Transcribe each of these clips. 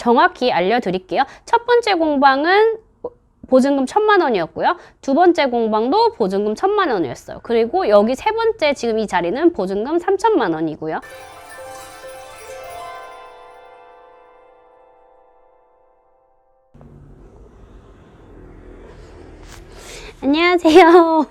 정확히 알려드릴게요. 첫 번째 공방은 보증금 1,000만 원이었고요. 두 번째 공방도 보증금 1,000만 원이었어요. 그리고 여기 세 번째 지금 이 자리는 보증금 3,000만 원이고요. 안녕하세요.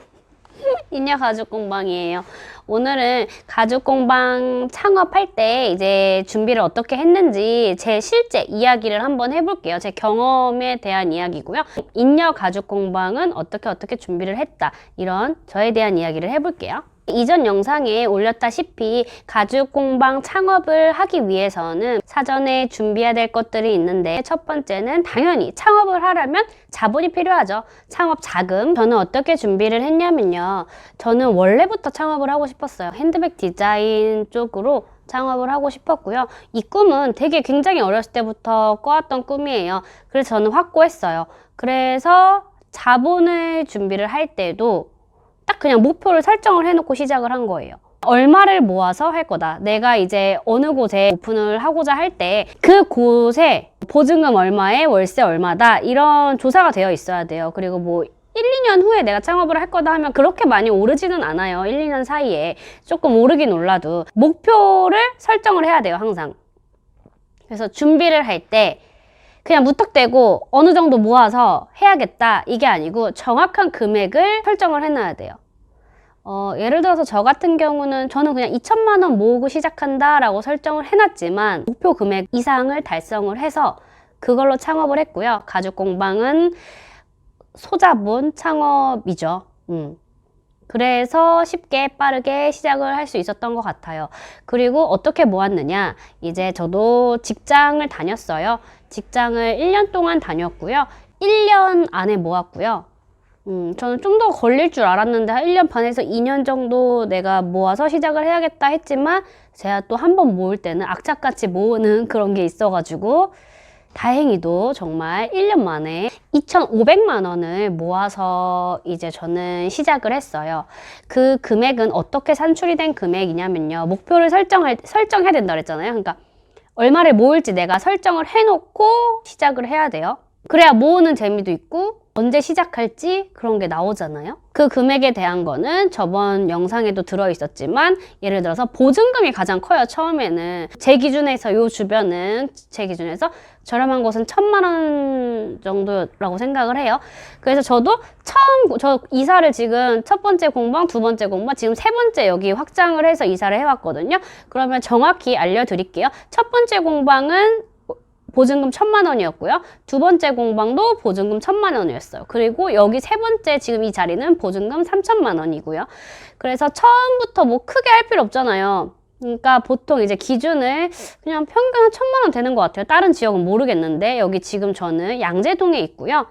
인여 가죽공방이에요. 오늘은 가죽공방 창업할 때 이제 준비를 어떻게 했는지 제 실제 이야기를 한번 해볼게요. 제 경험에 대한 이야기고요. 인여 가죽공방은 어떻게 준비를 했다. 이런 저에 대한 이야기를 해볼게요. 이전 영상에 올렸다시피 가죽공방 창업을 하기 위해서는 사전에 준비해야 될 것들이 있는데, 첫 번째는 당연히 창업을 하려면 자본이 필요하죠. 창업 자금. 저는 어떻게 준비를 했냐면요, 저는 원래부터 창업을 하고 싶었어요. 핸드백 디자인 쪽으로 창업을 하고 싶었고요. 이 꿈은 되게 굉장히 어렸을 때부터 꿔왔던 꿈이에요. 그래서 저는 확고했어요. 그래서 자본을 준비를 할 때도 딱 그냥 목표를 설정을 해놓고 시작을 한 거예요. 얼마를 모아서 할 거다. 내가 이제 어느 곳에 오픈을 하고자 할 때 그 곳에 보증금 얼마에 월세 얼마다, 이런 조사가 되어 있어야 돼요. 그리고 뭐 1, 2년 후에 내가 창업을 할 거다 하면 그렇게 많이 오르지는 않아요. 1, 2년 사이에 조금 오르긴 올라도 목표를 설정을 해야 돼요, 항상. 그래서 준비를 할 때 그냥 무턱대고 어느 정도 모아서 해야겠다, 이게 아니고 정확한 금액을 설정을 해놔야 돼요. 예를 들어서 저 같은 경우는 저는 그냥 2,000만 원 모으고 시작한다 라고 설정을 해놨지만 목표 금액 이상을 달성을 해서 그걸로 창업을 했고요. 가죽공방은 소자본 창업이죠. 그래서 쉽게 빠르게 시작을 할 수 있었던 것 같아요. 그리고 어떻게 모았느냐, 이제 저도 직장을 다녔어요. 직장을 1년 동안 다녔고요. 1년 안에 모았고요. 저는 좀 더 걸릴 줄 알았는데 한 1년 반에서 2년 정도 내가 모아서 시작을 해야겠다 했지만, 제가 또 한 번 모을 때는 악착같이 모으는 그런 게 있어가지고 다행히도 정말 1년 만에 2,500만 원을 모아서 이제 저는 시작을 했어요. 그 금액은 어떻게 산출이 된 금액이냐면요, 목표를 설정해야 된다 그랬잖아요. 그러니까 얼마를 모을지 내가 설정을 해놓고 시작을 해야 돼요. 그래야 모으는 재미도 있고 언제 시작할지 그런 게 나오잖아요. 그 금액에 대한 거는 저번 영상에도 들어있었지만, 예를 들어서 보증금이 가장 커요. 처음에는 제 기준에서, 요 주변은 제 기준에서 저렴한 곳은 1,000만 원 정도라고 생각을 해요. 그래서 저도 저 이사를 지금 첫 번째 공방, 두 번째 공방, 지금 세 번째 여기 확장을 해서 이사를 해왔거든요. 그러면 정확히 알려드릴게요. 첫 번째 공방은 보증금 1,000만 원이었고요. 두 번째 공방도 보증금 1,000만 원이었어요. 그리고 여기 세 번째 지금 이 자리는 보증금 3,000만 원이고요. 그래서 처음부터 뭐 크게 할 필요 없잖아요. 그러니까 보통 이제 기준을 그냥 평균 1,000만 원 되는 것 같아요. 다른 지역은 모르겠는데, 여기 지금 저는 양재동에 있고요.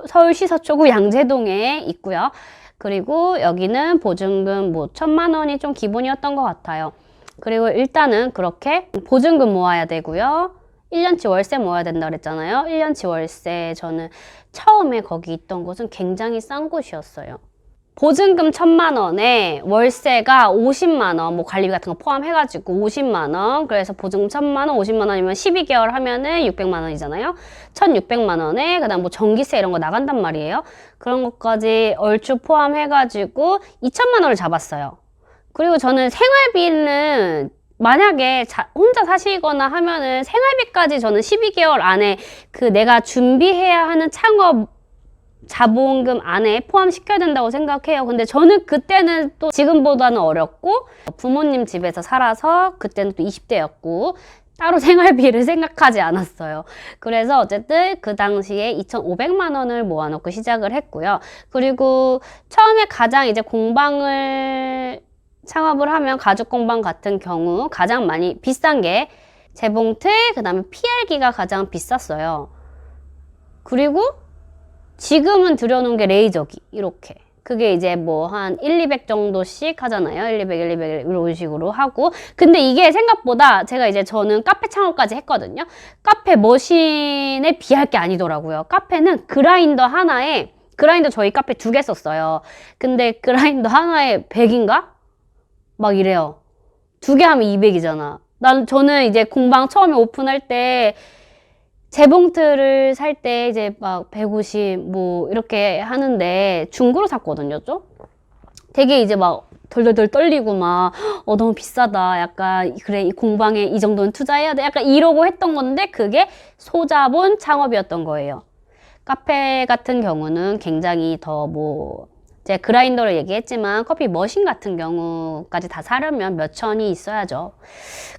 서울시 서초구 양재동에 있고요. 그리고 여기는 보증금 뭐 1,000만 원이 좀 기본이었던 것 같아요. 그리고 일단은 그렇게 보증금 모아야 되고요. 1년치 월세 모아야 된다 그랬잖아요. 1년치 월세, 저는 처음에 거기 있던 곳은 굉장히 싼 곳이었어요. 보증금 1,000만 원에 월세가 50만 원, 뭐 관리비 같은 거 포함해가지고 50만 원. 그래서 보증금 1,000만 원, 50만 원이면 12개월 하면은 600만 원이잖아요. 1,600만 원에 그다음 뭐 전기세 이런 거 나간단 말이에요. 그런 것까지 얼추 포함해가지고 2,000만 원을 잡았어요. 그리고 저는 생활비는 만약에 혼자 사시거나 하면은 생활비까지 저는 12개월 안에 그 내가 준비해야 하는 창업 자본금 안에 포함시켜야 된다고 생각해요. 근데 저는 그때는 또 지금보다는 어렸고 부모님 집에서 살아서 그때는 또 20대였고 따로 생활비를 생각하지 않았어요. 그래서 어쨌든 그 당시에 2,500만 원을 모아놓고 시작을 했고요. 그리고 처음에 가장 이제 공방을 창업을 하면 가죽공방 같은 경우 가장 많이 비싼 게 재봉틀, 그 다음에 PR기가 가장 비쌌어요. 그리고 지금은 들여놓은 게 레이저기, 이렇게. 그게 이제 뭐 한 1, 200 정도씩 하잖아요. 1, 200, 1, 200 이런 식으로 하고. 근데 이게 생각보다 제가 이제 저는 카페 창업까지 했거든요. 카페 머신에 비할 게 아니더라고요. 카페는 그라인더 하나에, 그라인더 저희 카페 2개 썼어요. 근데 그라인더 하나에 100인가? 막 이래요. 2개 하면 200이잖아. 저는 이제 공방 처음에 오픈할 때 재봉틀을 살 때 이제 막 150 뭐 이렇게 하는데 중고로 샀거든요, 좀. 되게 이제 막 덜덜덜 떨리고 막 너무 비싸다. 약간 그래 이 공방에 이 정도는 투자해야 돼. 약간 이러고 했던 건데 그게 소자본 창업이었던 거예요. 카페 같은 경우는 굉장히 더 뭐 제가 그라인더를 얘기했지만 커피 머신 같은 경우까지 다 사려면 몇 천이 있어야죠.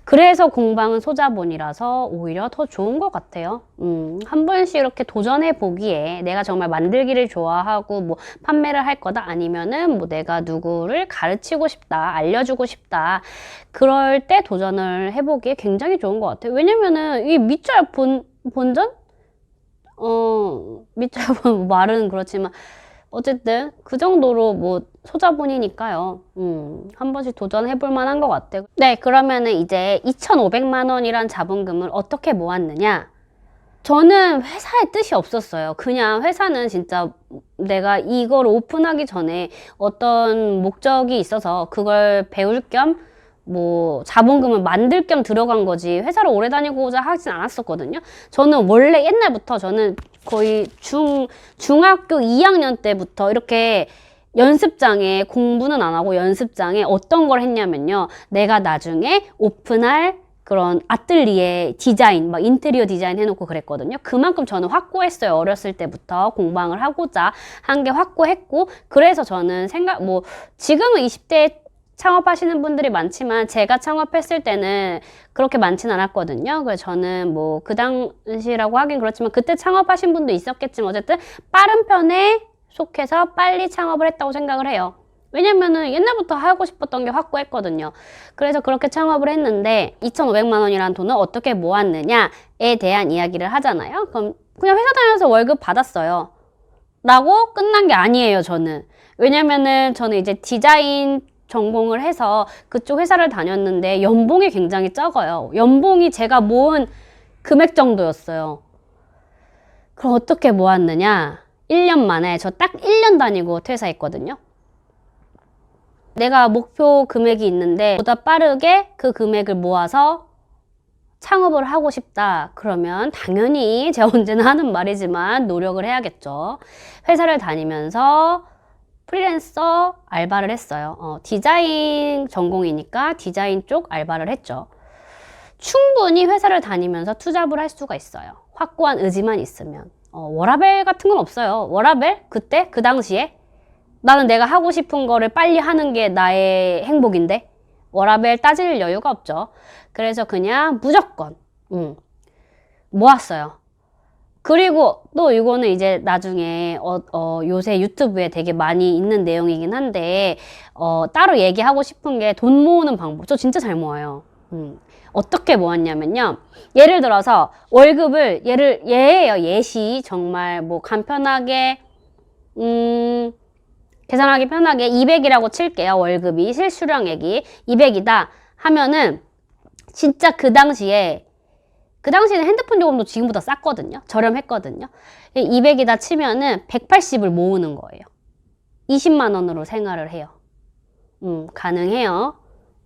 그래서 공방은 소자본이라서 오히려 더 좋은 것 같아요. 한 번씩 이렇게 도전해 보기에 내가 정말 만들기를 좋아하고 뭐 판매를 할 거다 아니면은 뭐 내가 누구를 가르치고 싶다, 알려주고 싶다. 그럴 때 도전을 해보기에 굉장히 좋은 것 같아요. 왜냐면은 이 밑절 본전? 밑절 말은 그렇지만 어쨌든 그 정도로 뭐 소자본이니까요. 한 번씩 도전해볼 만한 것 같아요. 네, 그러면은 이제 2,500만 원이란 자본금을 어떻게 모았느냐? 저는 회사에 뜻이 없었어요. 그냥 회사는 진짜 내가 이걸 오픈하기 전에 어떤 목적이 있어서 그걸 배울 겸 뭐 자본금을 만들 겸 들어간 거지 회사를 오래 다니고자 하진 않았었거든요. 저는 원래 옛날부터 저는 거의 중학교 2학년 때부터 이렇게 연습장에 공부는 안 하고 연습장에 어떤 걸 했냐면요. 내가 나중에 오픈할 그런 아뜰리에 디자인, 막 인테리어 디자인 해놓고 그랬거든요. 그만큼 저는 확고했어요. 어렸을 때부터 공방을 하고자 한 게 확고했고, 그래서 저는 지금은 20대 창업하시는 분들이 많지만 제가 창업했을 때는 그렇게 많진 않았거든요. 그래서 저는 뭐 그 당시라고 하긴 그렇지만 그때 창업하신 분도 있었겠지만 어쨌든 빠른 편에 속해서 빨리 창업을 했다고 생각을 해요. 왜냐면은 옛날부터 하고 싶었던 게 확고했거든요. 그래서 그렇게 창업을 했는데 2,500만 원이라는 돈을 어떻게 모았느냐에 대한 이야기를 하잖아요. 그럼 그냥 회사 다녀서 월급 받았어요. 라고 끝난 게 아니에요, 저는. 왜냐면은 저는 이제 디자인 전공을 해서 그쪽 회사를 다녔는데 연봉이 굉장히 적어요. 연봉이 제가 모은 금액 정도였어요. 그럼 어떻게 모았느냐? 1년 만에 저 딱 1년 다니고 퇴사했거든요. 내가 목표 금액이 있는데 보다 빠르게 그 금액을 모아서 창업을 하고 싶다. 그러면 당연히 제가 언제나 하는 말이지만 노력을 해야겠죠. 회사를 다니면서 프리랜서 알바를 했어요. 디자인 전공이니까 디자인 쪽 알바를 했죠. 충분히 회사를 다니면서 투잡을 할 수가 있어요. 확고한 의지만 있으면. 워라밸 같은 건 없어요. 워라밸? 그때? 그 당시에? 나는 내가 하고 싶은 거를 빨리 하는 게 나의 행복인데 워라밸 따질 여유가 없죠. 그래서 그냥 무조건 모았어요. 그리고 또 이거는 이제 나중에 요새 유튜브에 되게 많이 있는 내용이긴 한데 따로 얘기하고 싶은 게 돈 모으는 방법. 저 진짜 잘 모아요. 어떻게 모았냐면요. 예를 들어서 월급을 예예요. 예시 정말 뭐 간편하게 계산하기 편하게 200이라고 칠게요. 월급이 실수령액이 200이다 하면은 진짜 그 당시에는 핸드폰 요금도 지금보다 쌌거든요. 저렴했거든요. 200이다 치면은 180을 모으는 거예요. 20만 원으로 생활을 해요. 가능해요.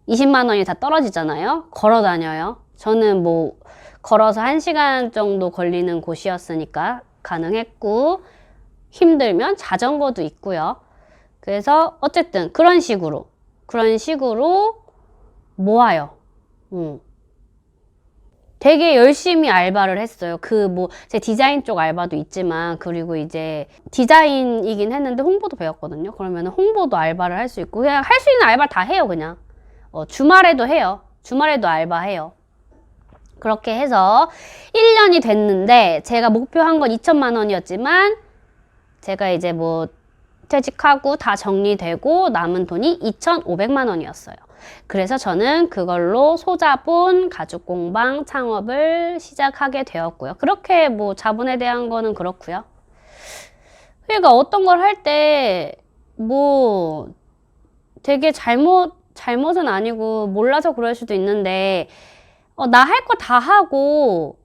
20만 원이 다 떨어지잖아요. 걸어 다녀요. 저는 뭐 걸어서 1시간 정도 걸리는 곳이었으니까 가능했고 힘들면 자전거도 있고요. 그래서 어쨌든 그런 식으로 모아요. 되게 열심히 알바를 했어요. 제 디자인 쪽 알바도 있지만, 그리고 이제 디자인이긴 했는데 홍보도 배웠거든요. 그러면 홍보도 알바를 할 수 있고, 그냥 할 수 있는 알바 다 해요, 그냥. 주말에도 해요. 주말에도 알바해요. 그렇게 해서 1년이 됐는데, 제가 목표한 건 2천만 원이었지만, 제가 이제 뭐 퇴직하고 다 정리되고 남은 돈이 2,500만 원이었어요. 그래서 저는 그걸로 소자본 가죽공방 창업을 시작하게 되었고요. 그렇게 뭐 자본에 대한 거는 그렇고요. 그러니까 어떤 걸 할 때 뭐 되게 잘못은 아니고 몰라서 그럴 수도 있는데 나 할 거 다 하고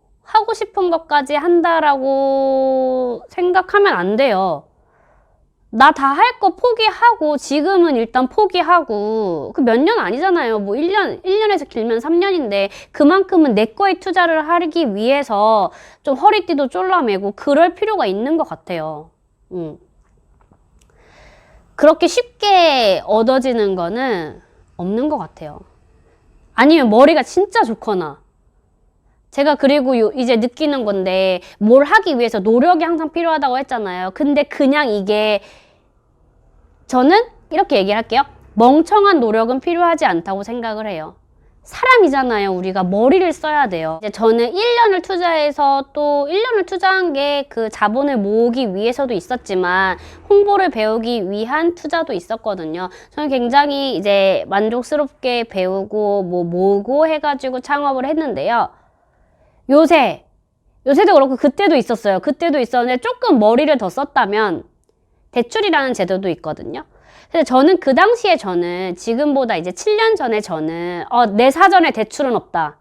싶은 것까지 한다라고 생각하면 안 돼요. 나 다 할 거 포기하고 지금은 일단 포기하고 그 몇 년 아니잖아요. 뭐 1년에서 길면 3년인데 그만큼은 내 거에 투자를 하기 위해서 좀 허리띠도 졸라매고 그럴 필요가 있는 것 같아요. 그렇게 쉽게 얻어지는 거는 없는 것 같아요. 아니면 머리가 진짜 좋거나 제가 그리고 이제 느끼는 건데 뭘 하기 위해서 노력이 항상 필요하다고 했잖아요. 근데 그냥 이게 저는 이렇게 얘기할게요. 멍청한 노력은 필요하지 않다고 생각을 해요. 사람이잖아요. 우리가 머리를 써야 돼요. 이제 저는 1년을 투자해서 또 1년을 투자한 게 그 자본을 모으기 위해서도 있었지만 홍보를 배우기 위한 투자도 있었거든요. 저는 굉장히 이제 만족스럽게 배우고 뭐 모으고 해가지고 창업을 했는데요. 요새도 그렇고 그때도 있었어요. 그때도 있었는데 조금 머리를 더 썼다면 대출이라는 제도도 있거든요. 그래서 저는 그 당시에 저는 지금보다 이제 7년 전에 저는 내 사전에 대출은 없다.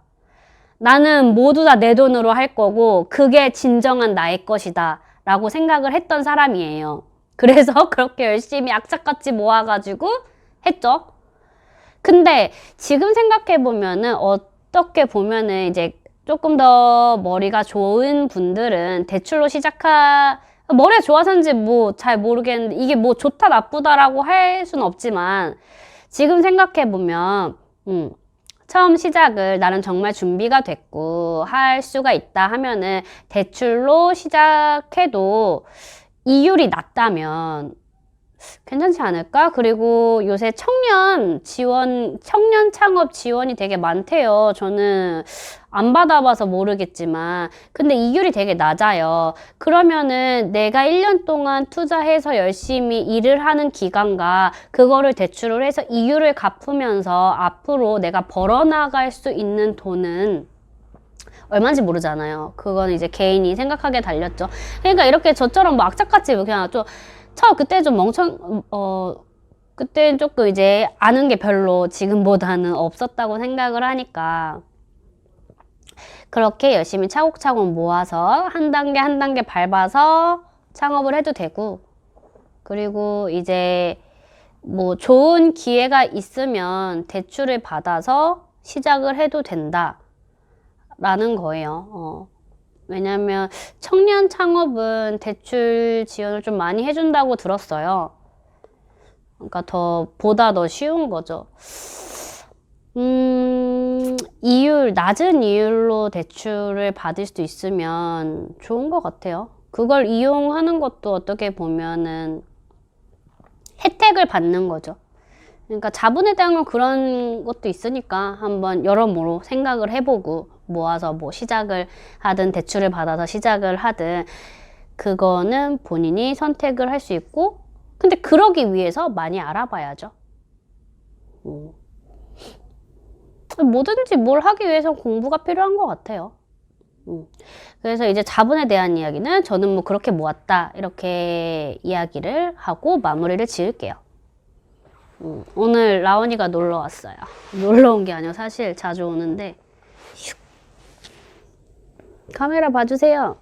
나는 모두 다 내 돈으로 할 거고 그게 진정한 나의 것이다 라고 생각을 했던 사람이에요. 그래서 그렇게 열심히 악착같이 모아가지고 했죠. 근데 지금 생각해보면은 어떻게 보면은 이제 조금 더 머리가 좋은 분들은 대출로 머리가 좋아서인지 뭐 잘 모르겠는데 이게 뭐 좋다 나쁘다라고 할 수는 없지만 지금 생각해보면 처음 시작을 나는 정말 준비가 됐고 할 수가 있다 하면은 대출로 시작해도 이율이 낮다면 괜찮지 않을까? 그리고 요새 청년 창업 지원이 되게 많대요. 저는 안 받아봐서 모르겠지만. 근데 이율이 되게 낮아요. 그러면은 내가 1년 동안 투자해서 열심히 일을 하는 기간과 그거를 대출을 해서 이율을 갚으면서 앞으로 내가 벌어나갈 수 있는 돈은 얼마인지 모르잖아요. 그건 이제 개인이 생각하기에 달렸죠. 그러니까 이렇게 저처럼 뭐 악착같이 그냥 좀 그때 좀 그때는 조금 이제 아는 게 별로 지금보다는 없었다고 생각을 하니까 그렇게 열심히 차곡차곡 모아서 한 단계 한 단계 밟아서 창업을 해도 되고 그리고 이제 뭐 좋은 기회가 있으면 대출을 받아서 시작을 해도 된다 라는 거예요. 왜냐면 청년 창업은 대출 지원을 좀 많이 해준다고 들었어요. 그러니까 보다 더 쉬운 거죠. 낮은 이율로 대출을 받을 수 있으면 좋은 것 같아요. 그걸 이용하는 것도 어떻게 보면은 혜택을 받는 거죠. 그러니까 자본에 대한 건 그런 것도 있으니까 한번 여러모로 생각을 해보고 모아서 뭐 시작을 하든 대출을 받아서 시작을 하든 그거는 본인이 선택을 할 수 있고 근데 그러기 위해서 많이 알아봐야죠. 뭐든지 뭘 하기 위해서 공부가 필요한 것 같아요. 그래서 이제 자본에 대한 이야기는 저는 뭐 그렇게 모았다 이렇게 이야기를 하고 마무리를 지을게요. 오늘 라온이가 놀러 왔어요. 놀러 온 게 아니라 사실 자주 오는데 슉. 카메라 봐주세요.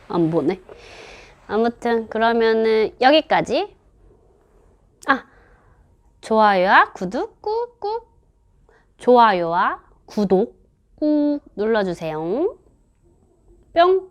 안 보네. 아무튼 그러면은 여기까지. 좋아요와 구독 꾹꾹 좋아요와 구독 꾹 눌러주세요. 뿅.